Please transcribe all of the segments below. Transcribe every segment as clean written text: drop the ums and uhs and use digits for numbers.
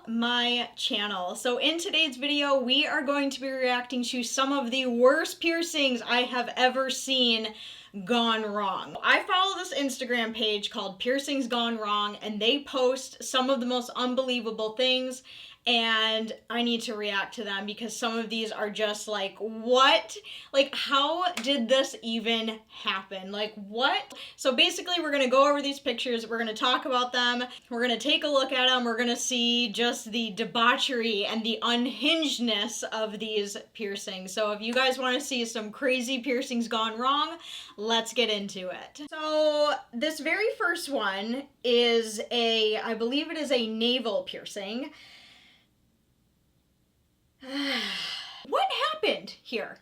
my channel. So in today's video, we are going to be reacting to some of the worst piercings I have ever seen gone wrong. I follow this Instagram page called Piercings Gone Wrong, and they post some of the most unbelievable things, and I need to react to them because some of these are just like, what? Like, how did this even happen? Like, what? So basically, we're gonna go over these pictures, we're gonna talk about them, we're gonna take a look at them, we're gonna see just the debauchery and the unhingedness of these piercings. So if you guys wanna see some crazy piercings gone wrong, let's get into it. So this very first one is I believe it is a navel piercing. What happened here?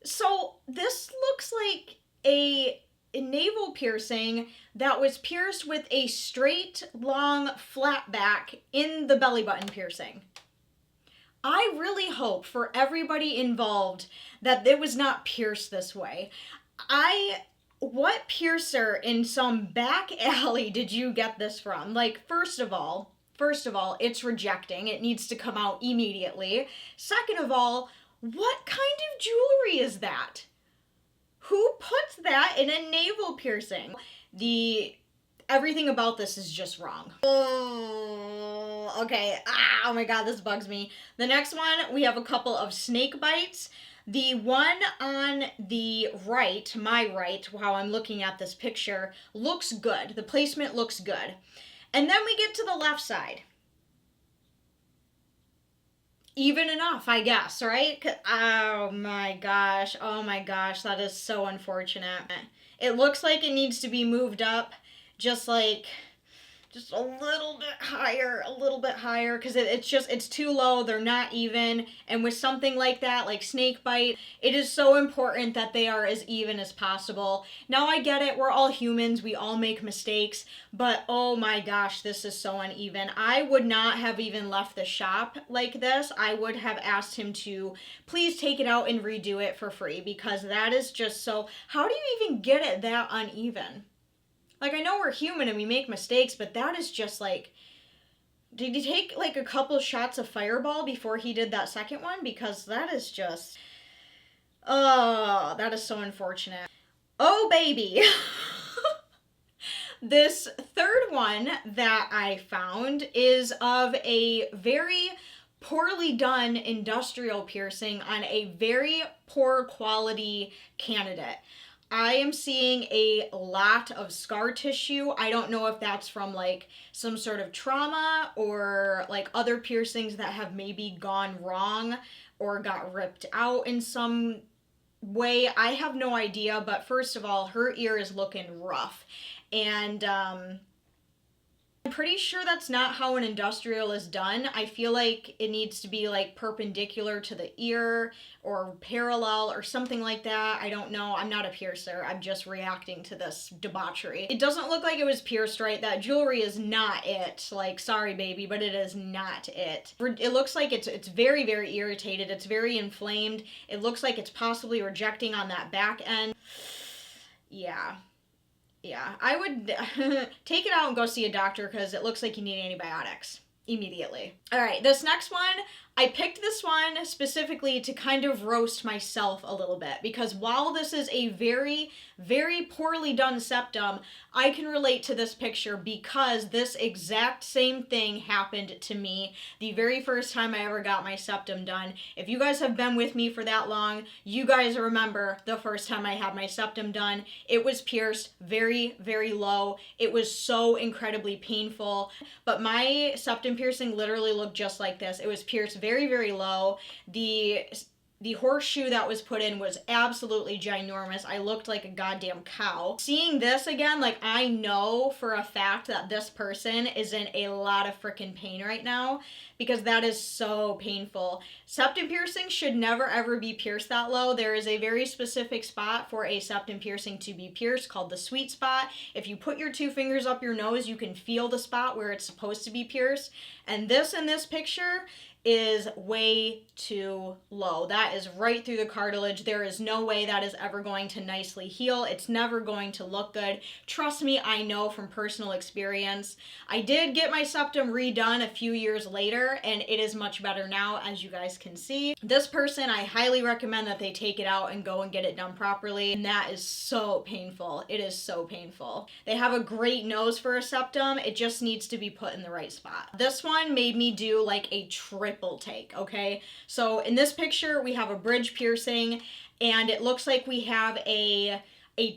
So this looks like a navel piercing that was pierced with a straight, long, flat back in the belly button piercing. I really hope for everybody involved that it was not pierced this way. What piercer in some back alley did you get this from? Like, first of all, it's rejecting. It needs to come out immediately. Second of all, what kind of jewelry is that? Who puts that in a navel piercing? Everything about this is just wrong. Oh, okay. Oh my God, this bugs me. The next one, we have a couple of snake bites. The one on the right, my right, how I'm looking at this picture, looks good. The placement looks good. And then we get to the left side. Even enough, I guess, right? Oh my gosh, that is so unfortunate. It looks like it needs to be moved up just a little bit higher, because it's too low, they're not even, and with something like that, like snake bite, it is so important that they are as even as possible. Now I get it, we're all humans, we all make mistakes, but oh my gosh, this is so uneven. I would not have even left the shop like this. I would have asked him to please take it out and redo it for free, because that is just so, how do you even get it that uneven? Like, I know we're human and we make mistakes, but that is just like, did he take like a couple shots of Fireball before he did that second one? Because that is just, oh, that is so unfortunate. Oh, baby. This third one that I found is of a very poorly done industrial piercing on a very poor quality candidate. I am seeing a lot of scar tissue. I don't know if that's from like some sort of trauma or like other piercings that have maybe gone wrong or got ripped out in some way. I have no idea, but first of all, her ear is looking rough. And I'm pretty sure that's not how an industrial is done. I feel like it needs to be like perpendicular to the ear or parallel or something like that. I don't know. I'm not a piercer. I'm just reacting to this debauchery. It doesn't look like it was pierced right. That jewelry is not it. Like, sorry, baby, but it is not it. It looks like it's very, very irritated. It's very inflamed. It looks like it's possibly rejecting on that back end. Yeah, I would take it out and go see a doctor, because it looks like you need antibiotics immediately. All right, this next one, I picked this one specifically to kind of roast myself a little bit, because while this is a very, very poorly done septum, I can relate to this picture because this exact same thing happened to me the very first time I ever got my septum done. If you guys have been with me for that long, you guys remember the first time I had my septum done. It was pierced very, very low. It was so incredibly painful, but my septum piercing literally looked just like this. It was pierced very, very low. The horseshoe that was put in was absolutely ginormous. I looked like a goddamn cow. Seeing this again, like, I know for a fact that this person is in a lot of freaking pain right now, because that is so painful. Septum piercing should never ever be pierced that low. There is a very specific spot for a septum piercing to be pierced called the sweet spot. If you put your 2 fingers up your nose, you can feel the spot where it's supposed to be pierced, And this in this picture is way too low. That is right through the cartilage. There is no way that is ever going to nicely heal. It's never going to look good. Trust me, I know from personal experience. I did get my septum redone a few years later, and it is much better now, as you guys can see. This person, I highly recommend that they take it out and go and get it done properly, and that is so painful. It is so painful. They have a great nose for a septum. It just needs to be put in the right spot. This one made me do like a triple take, okay? So in this picture, we have a bridge piercing, and it looks like we have a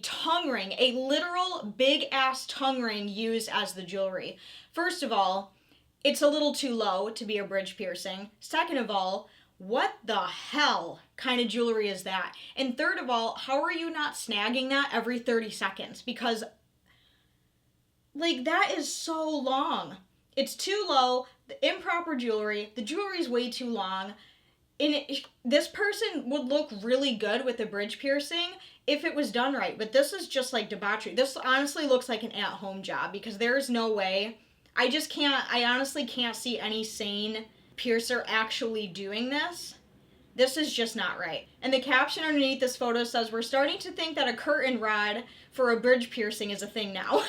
tongue ring, a literal big ass tongue ring used as the jewelry. First of all, it's a little too low to be a bridge piercing. Second of all, what the hell kind of jewelry is that? And third of all, how are you not snagging that every 30 seconds? Because like that is so long. It's too low, the improper jewelry, the jewelry's way too long, and this person would look really good with a bridge piercing if it was done right, but this is just like debauchery. This honestly looks like an at-home job because there's no way. I honestly can't see any sane piercer actually doing this. This is just not right. And the caption underneath this photo says, "We're starting to think that a curtain rod for a bridge piercing is a thing now."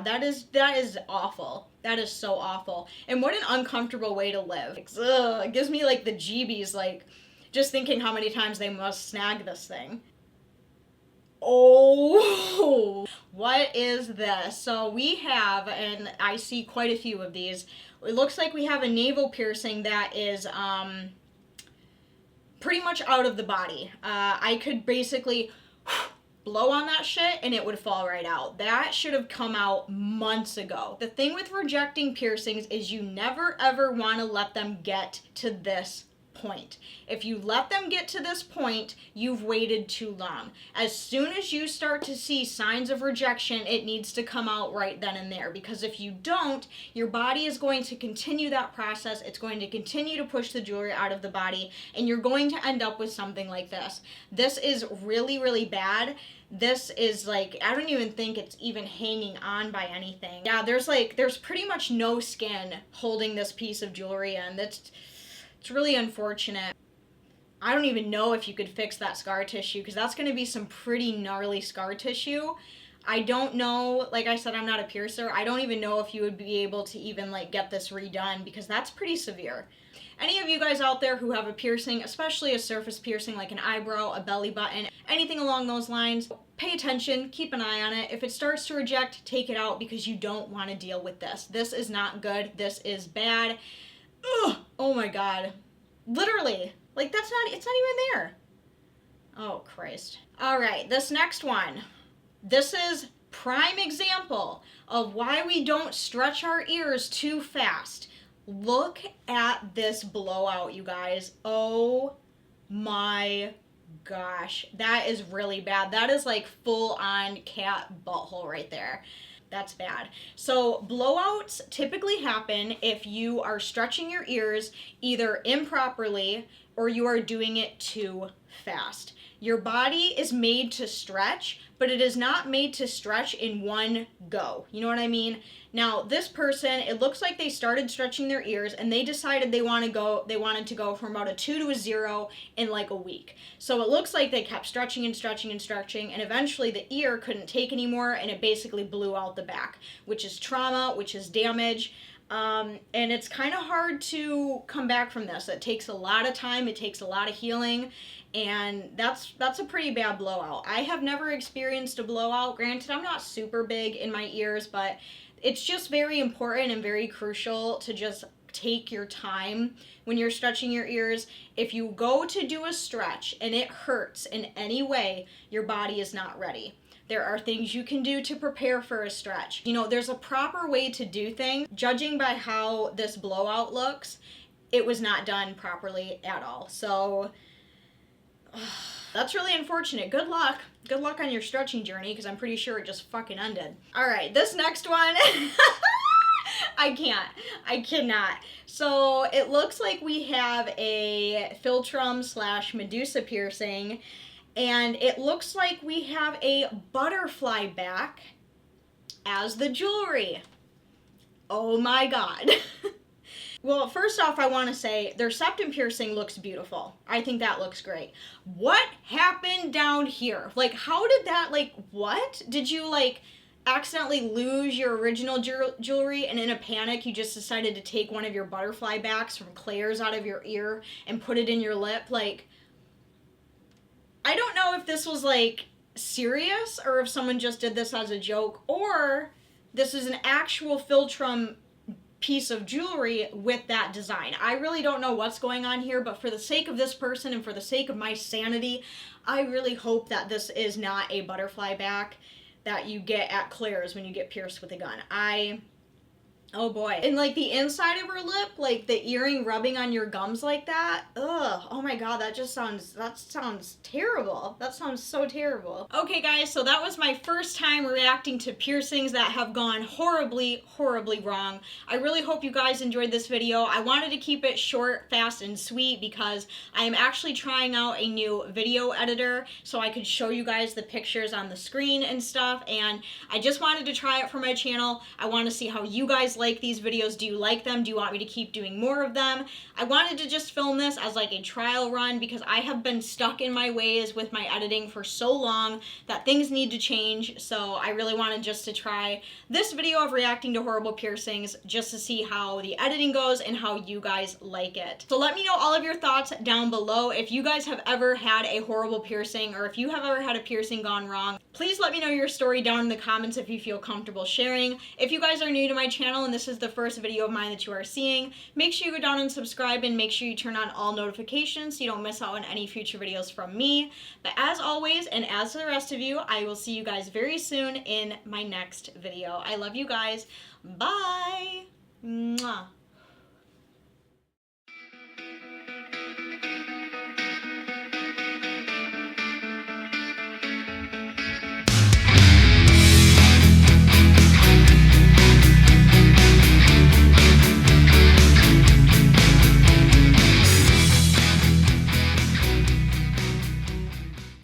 That is awful. That is so awful. And what an uncomfortable way to live. Ugh, it gives me like the jeebies, like just thinking how many times they must snag this thing. Oh, what is this? So we have, and I see quite a few of these, it looks like we have a navel piercing that is pretty much out of the body. I could basically blow on that shit and it would fall right out. That should have come out months ago. The thing with rejecting piercings is you never ever want to let them get to this point. If you let them get to this point, you've waited too long. As soon as you start to see signs of rejection, it needs to come out right then and there, because if you don't, your body is going to continue that process. It's going to continue to push the jewelry out of the body, and you're going to end up with something like this. This is really, really bad. This is like, I don't even think it's even hanging on by anything. Yeah, there's pretty much no skin holding this piece of jewelry in. It's really unfortunate. I don't even know if you could fix that scar tissue, because that's going to be some pretty gnarly scar tissue. I don't know, like I said, I'm not a piercer. I don't even know if you would be able to even like get this redone, because that's pretty severe. Any of you guys out there who have a piercing, especially a surface piercing like an eyebrow, a belly button, anything along those lines, pay attention, keep an eye on it. If it starts to reject, take it out, because you don't want to deal with this. This is not good. This is bad. Ugh, oh my god. Literally. Like, it's not even there. Oh, Christ. Alright, this next one. This is prime example of why we don't stretch our ears too fast. Look at this blowout, you guys. Oh my gosh. That is really bad. That is like full-on cat butthole right there. That's bad. So blowouts typically happen if you are stretching your ears either improperly or you are doing it too fast. Your body is made to stretch, but it is not made to stretch in one go. You know what I mean? Now, this person, it looks like they started stretching their ears and they decided they wanted to go from about a 2 to a 0 in like a week. So it looks like they kept stretching and stretching and stretching, and eventually the ear couldn't take anymore and it basically blew out the back, which is trauma, which is damage. And it's kind of hard to come back from this. It takes a lot of time, it takes a lot of healing, and that's a pretty bad blowout. I have never experienced a blowout. Granted, I'm not super big in my ears, but it's just very important and very crucial to just take your time when you're stretching your ears. If you go to do a stretch and it hurts in any way, your body is not ready. There are things you can do to prepare for a stretch. You know, there's a proper way to do things. Judging by how this blowout looks, it was not done properly at all. So that's really unfortunate. Good luck. Good luck on your stretching journey, because I'm pretty sure it just fucking ended. All right, this next one. I cannot. So it looks like we have a philtrum / Medusa piercing, and it looks like we have a butterfly back as the jewelry. Oh my god. Well, first off, I want to say their septum piercing looks beautiful. I think that looks great. What happened down here? Like, how did that, like, what? Did you, like, accidentally lose your original jewelry and in a panic you just decided to take one of your butterfly backs from Claire's out of your ear and put it in your lip? Like, I don't know if this was, like, serious or if someone just did this as a joke, or this is an actual Philtrum piece of jewelry with that design. I really don't know what's going on here, but for the sake of this person and for the sake of my sanity, I really hope that this is not a butterfly back that you get at Claire's when you get pierced with a gun. Oh boy. And like the inside of her lip, like the earring rubbing on your gums like that. Ugh. Oh my god, that sounds terrible. That sounds so terrible. Okay guys, so that was my first time reacting to piercings that have gone horribly, horribly wrong. I really hope you guys enjoyed this video. I wanted to keep it short, fast, and sweet because I am actually trying out a new video editor so I could show you guys the pictures on the screen and stuff, and I just wanted to try it for my channel. I want to see how you guys like these videos. Do you like them? Do you want me to keep doing more of them? I wanted to just film this as like a trial run because I have been stuck in my ways with my editing for so long that things need to change. So I really wanted just to try this video of reacting to horrible piercings just to see how the editing goes and how you guys like it. So let me know all of your thoughts down below. If you guys have ever had a horrible piercing or if you have ever had a piercing gone wrong, please let me know your story down in the comments if you feel comfortable sharing. If you guys are new to my channel and this is the first video of mine that you are seeing, make sure you go down and subscribe and make sure you turn on all notifications so you don't miss out on any future videos from me. But as always, and as for the rest of you, I will see you guys very soon in my next video. I love you guys. Bye. Mwah.